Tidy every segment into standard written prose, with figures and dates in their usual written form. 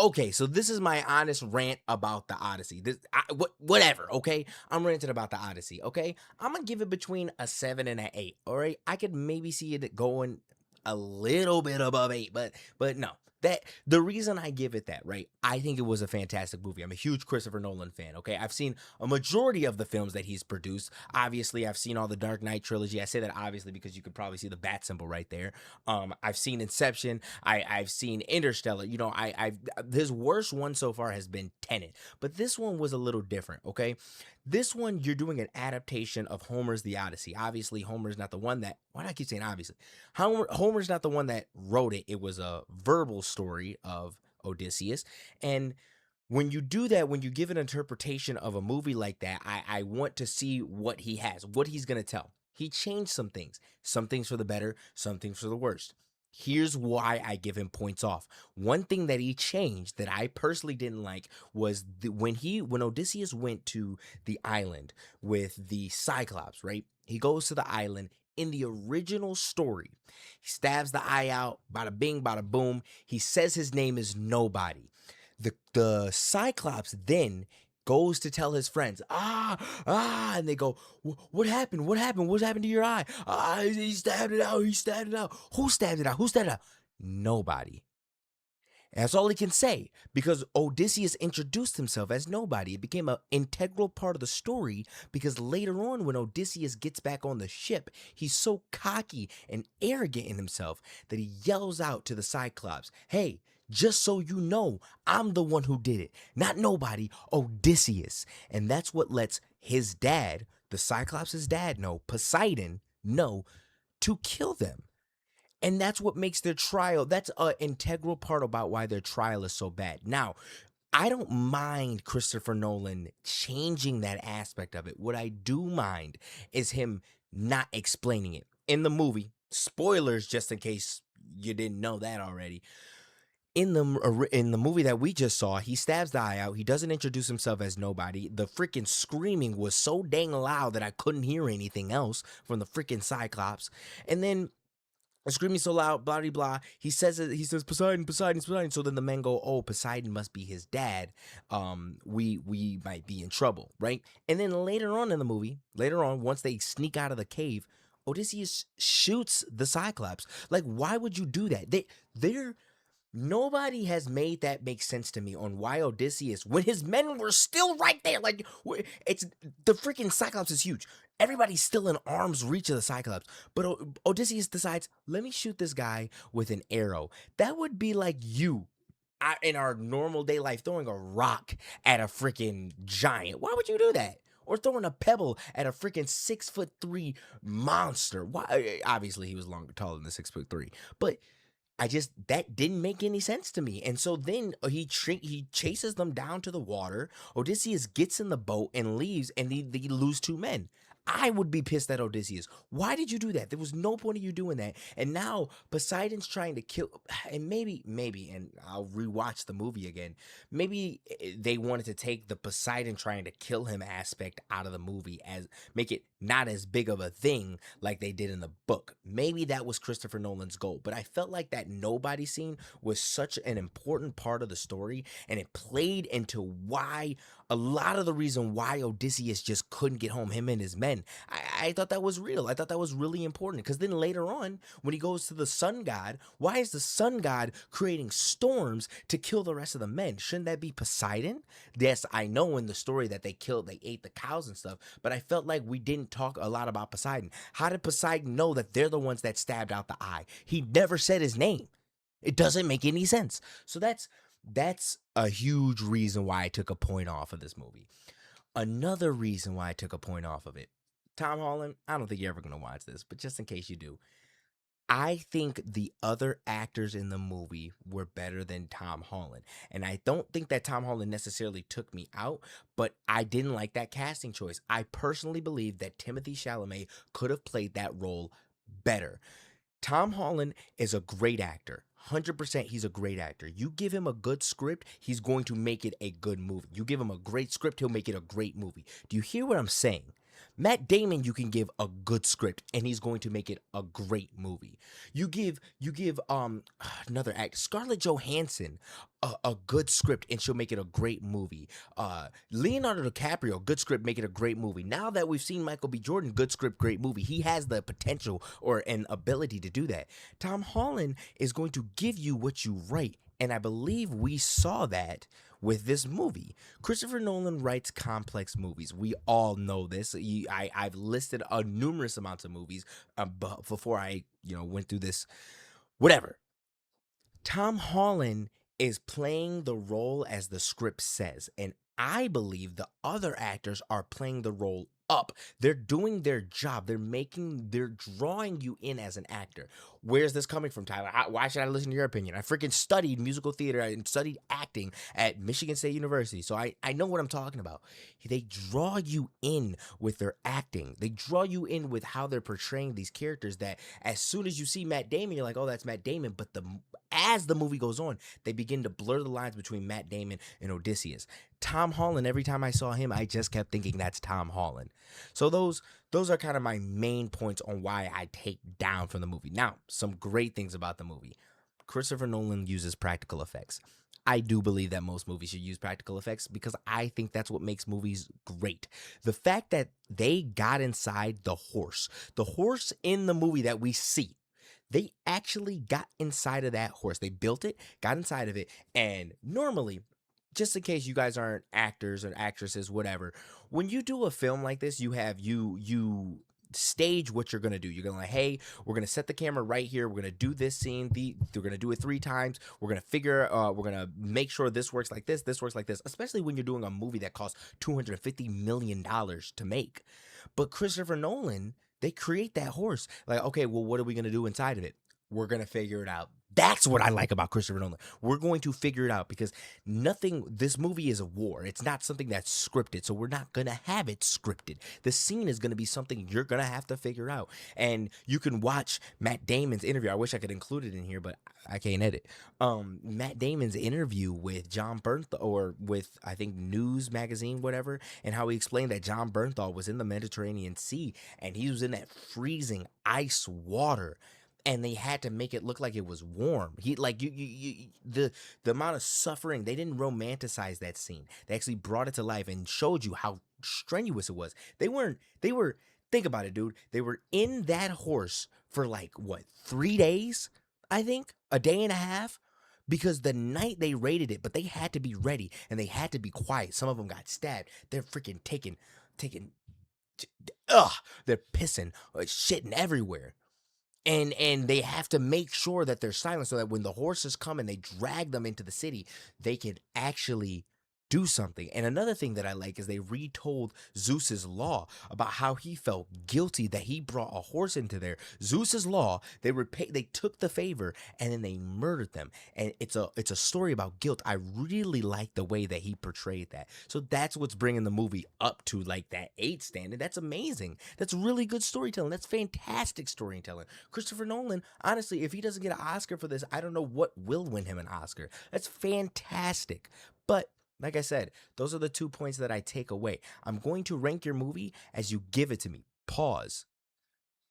Okay, so this is my honest rant about the Odyssey. Whatever, okay? I'm ranting about the Odyssey, okay? I'm gonna give it between a 7 and an 8, all right? I could maybe see it going a little bit above 8, but no. That the reason I give it that, right? I think it was a fantastic movie. I'm a huge Christopher Nolan fan, okay? I've seen a majority of the films that he's produced. Obviously, I've seen all the Dark Knight trilogy. I say that obviously because you could probably see the bat symbol right there. I've seen Inception. I've seen Interstellar. You know, I've his worst one so far has been Tenet, but this one was a little different. Okay, this one you're doing an adaptation of Homer's The Odyssey. Obviously, Homer's not the one that. Why do I keep saying obviously? Homer's not the one that wrote it. It was a verbal story of Odysseus, and when you do that, when you give an interpretation of a movie like that, I want to see what he has, what he's going to tell. He changed some things for the better, some things for the worst. Here's why I give him points off. One thing that he changed that I personally didn't like was when Odysseus went to the island with the Cyclops, right? He goes to the island in the original story. He stabs the eye out, bada bing, bada boom. He says his name is nobody. The Cyclops then goes to tell his friends, and they go, what happened? What happened? What happened to your eye? He stabbed it out. He stabbed it out. Who stabbed it out? Who stabbed it out? Nobody. And that's all he can say because Odysseus introduced himself as nobody. It became an integral part of the story because later on, when Odysseus gets back on the ship, he's so cocky and arrogant in himself that he yells out to the Cyclops, "Hey, just so you know, I'm the one who did it, not nobody, Odysseus." And that's what lets his dad, the Cyclops' dad, know, Poseidon, know to kill them. And that's what makes their trial, that's an integral part about why their trial is so bad. Now, I don't mind Christopher Nolan changing that aspect of it. What I do mind is him not explaining it. In the movie, spoilers just in case you didn't know that already. In the movie that we just saw, he stabs the eye out. He doesn't introduce himself as nobody. The freaking screaming was so dang loud that I couldn't hear anything else from the freaking Cyclops. And then screaming so loud, blah blah blah. He says it. He says Poseidon, Poseidon, Poseidon. So then the men go, "Oh, Poseidon must be his dad. We might be in trouble, right?" And then later on in the movie, later on, once they sneak out of the cave, Odysseus shoots the Cyclops. Like, why would you do that? They're Nobody has made that make sense to me on why Odysseus, when his men were still right there, like it's the freaking Cyclops is huge. Everybody's still in arm's reach of the Cyclops, but Odysseus decides, let me shoot this guy with an arrow. That would be like you in our normal day life throwing a rock at a freaking giant. Why would you do that? Or throwing a pebble at a freaking 6'3" monster. Why? Obviously, he was longer, taller than the 6'3", but I just that didn't make any sense to me. And so then he chases them down to the water. Odysseus gets in the boat and leaves, and they lose two men. I would be pissed at Odysseus. Why did you do that? There was no point of you doing that. And now Poseidon's trying to kill, and maybe, and I'll rewatch the movie again. Maybe they wanted to take the Poseidon trying to kill him aspect out of the movie, as make it not as big of a thing like they did in the book. Maybe that was Christopher Nolan's goal, but I felt like that nobody scene was such an important part of the story, and it played into why a lot of the reason why Odysseus just couldn't get home, him and his men. I thought that was real. I thought that was really important because then later on, when he goes to the sun god, why is the sun god creating storms to kill the rest of the men? Shouldn't that be Poseidon? Yes, I know in the story that they ate the cows and stuff, but I felt like we didn't talk a lot about Poseidon. How did Poseidon know that they're the ones that stabbed out the eye? He never said his name. It doesn't make any sense. So that's a huge reason why I took a point off of this movie. Another reason why I took a point off of it. Tom Holland, I don't think you're ever going to watch this, but just in case you do, I think the other actors in the movie were better than Tom Holland. And I don't think that Tom Holland necessarily took me out, but I didn't like that casting choice. I personally believe that Timothy Chalamet could have played that role better. Tom Holland is a great actor. 100% he's a great actor. You give him a good script, he's going to make it a good movie. You give him a great script, he'll make it a great movie. Do you hear what I'm saying? Matt Damon, you can give a good script, and he's going to make it a great movie. You give another act, Scarlett Johansson, a good script, and she'll make it a great movie. Leonardo DiCaprio, good script, make it a great movie. Now that we've seen Michael B. Jordan, good script, great movie. He has the potential or an ability to do that. Tom Holland is going to give you what you write, and I believe we saw that with this movie. Christopher Nolan writes complex movies. We all know this. I've listed a numerous amounts of movies before I went through this. Whatever. Tom Holland is playing the role as the script says, and I believe the other actors are playing the role up. They're doing their job. They're drawing you in as an actor. Where's this coming from, Tyler? Why should I listen to your opinion? I freaking studied musical theater and studied acting at Michigan State University, so I know what I'm talking about. They draw you in with their acting. They draw you in with how they're portraying these characters that as soon as you see Matt Damon, you're like, oh, that's Matt Damon. But as the movie goes on, they begin to blur the lines between Matt Damon and Odysseus. Tom Holland, every time I saw him, I just kept thinking that's Tom Holland. So those are kind of my main points on why I take down from the movie. Now, some great things about the movie. Christopher Nolan uses practical effects. I do believe that most movies should use practical effects because I think that's what makes movies great. The fact that they got inside the horse in the movie that we see, they actually got inside of that horse. They built it, got inside of it, and normally, just in case you guys aren't actors or actresses, whatever, when you do a film like this, you stage what you're gonna do. You're gonna like, hey, we're gonna set the camera right here. We're gonna do this scene. We're gonna do it 3 times. We're gonna make sure this works like this works like this. Especially when you're doing a movie that costs $250 million to make. But Christopher Nolan, they create that horse. Like, okay, well, what are we gonna do inside of it? We're gonna figure it out. That's what I like about Christopher Nolan. We're going to figure it out because this movie is a war. It's not something that's scripted. So we're not going to have it scripted. The scene is going to be something you're going to have to figure out. And you can watch Matt Damon's interview. I wish I could include it in here, but I can't edit. Matt Damon's interview with John Bernthal, or with, I think, News Magazine, whatever, and how he explained that John Bernthal was in the Mediterranean Sea and he was in that freezing ice water, and they had to make it look like it was warm. He like the amount of suffering, they didn't romanticize that scene. They actually brought it to life and showed you how strenuous it was. They were think about it, dude. They were in that horse for like what, 3 days? I think a day and a half, because the night they raided it, but they had to be ready and they had to be quiet. Some of them got stabbed. They're freaking taking ugh, they're pissing or shitting everywhere, and they have to make sure that they're silent so that when the horses come and they drag them into the city, they can actually do something. And another thing that I like is they retold Zeus's law about how he felt guilty that he brought a horse into there. Zeus's law, they took the favor and then they murdered them. And it's a story about guilt. I really like the way that he portrayed that. So that's what's bringing the movie up to like that 8 standard. That's amazing. That's really good storytelling. That's fantastic storytelling. Christopher Nolan, honestly, if he doesn't get an Oscar for this, I don't know what will win him an Oscar. That's fantastic. But like I said, those are the 2 points that I take away. I'm going to rank your movie as you give it to me. Pause.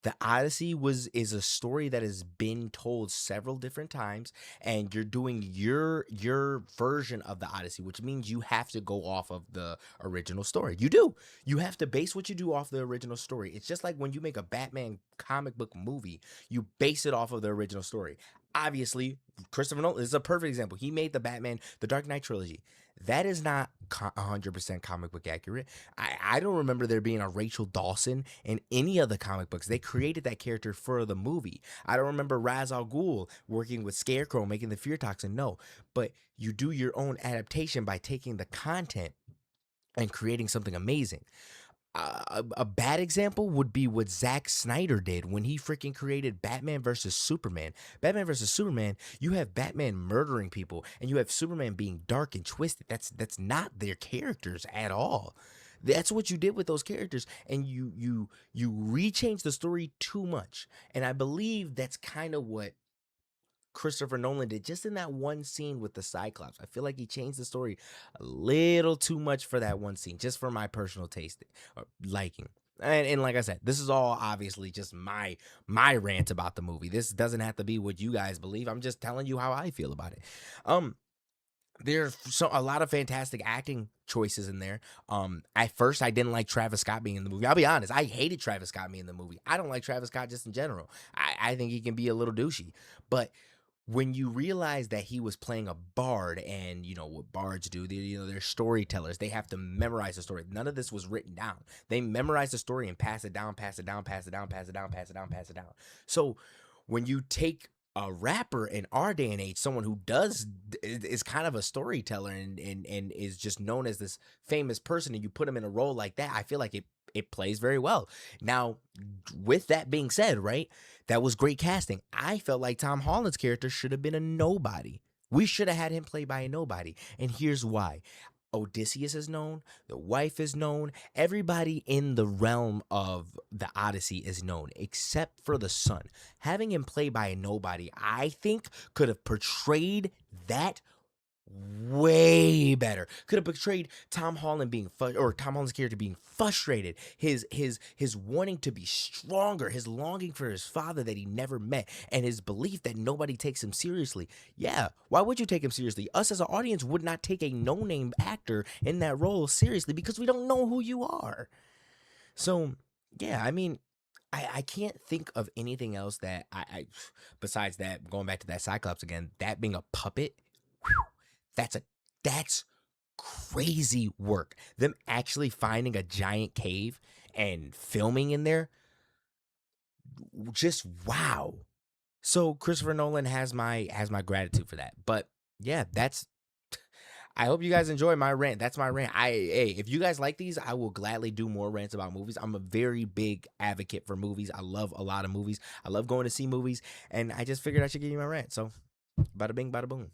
The Odyssey is a story that has been told several different times, and you're doing your version of the Odyssey, which means you have to go off of the original story. You do. You have to base what you do off the original story. It's just like when you make a Batman comic book movie, you base it off of the original story. Obviously, Christopher Nolan is a perfect example. He made the Batman, the Dark Knight trilogy. That is not 100% comic book accurate. I don't remember there being a Rachel Dawson in any of the comic books. They created that character for the movie. I don't remember Ra's al Ghul working with Scarecrow, making the fear toxin. No, but you do your own adaptation by taking the content and creating something amazing. A bad example would be what Zack Snyder did when he freaking created Batman versus Superman. Batman versus Superman, you have Batman murdering people and you have Superman being dark and twisted. That's not their characters at all. That's what you did with those characters, and you rechanged the story too much. And I believe that's kind of what Christopher Nolan did just in that one scene with the Cyclops. I feel like he changed the story a little too much for that one scene, just for my personal taste or liking. And like I said, this is all obviously just my rant about the movie. This doesn't have to be what you guys believe. I'm just telling you how I feel about it. Um, there's a lot of fantastic acting choices in there. At first I didn't like Travis Scott being in the movie. I'll be honest, I hated Travis Scott being in the movie. I don't like Travis Scott just in general. I think he can be a little douchey. But when you realize that he was playing a bard, and you know what bards do, they're storytellers. They have to memorize the story. None of this was written down. They memorize the story and pass it down, pass it down, pass it down, pass it down, pass it down, pass it down. So when you take a rapper in our day and age, someone who is kind of a storyteller, and is just known as this famous person, and you put him in a role like that, I feel like it plays very well. Now, with that being said, right, that was great casting. I felt like Tom Holland's character should have been a nobody. We should have had him play by a nobody. And here's why. Odysseus is known, the wife is known, everybody in the realm of the Odyssey is known, except for the son. Having him play by a nobody, I think, could have portrayed that way better. Could have portrayed Tom Holland being or Tom Holland's character being frustrated, his wanting to be stronger, his longing for his father that he never met, and his belief that nobody takes him seriously. Yeah, why would you take him seriously? Us as an audience would not take a no-name actor in that role seriously because we don't know who you are. So, yeah, I mean, I can't think of anything else that besides that, going back to that Cyclops again, that being a puppet. That's a that's crazy work. Them actually finding a giant cave and filming in there, just wow. So Christopher Nolan has my gratitude for that. But yeah, that's I hope you guys enjoy my rant. That's my rant. Hey, if you guys like these, I will gladly do more rants about movies. I'm a very big advocate for movies. I love a lot of movies. I love going to see movies, and I just figured I should give you my rant. So, bada bing, bada boom.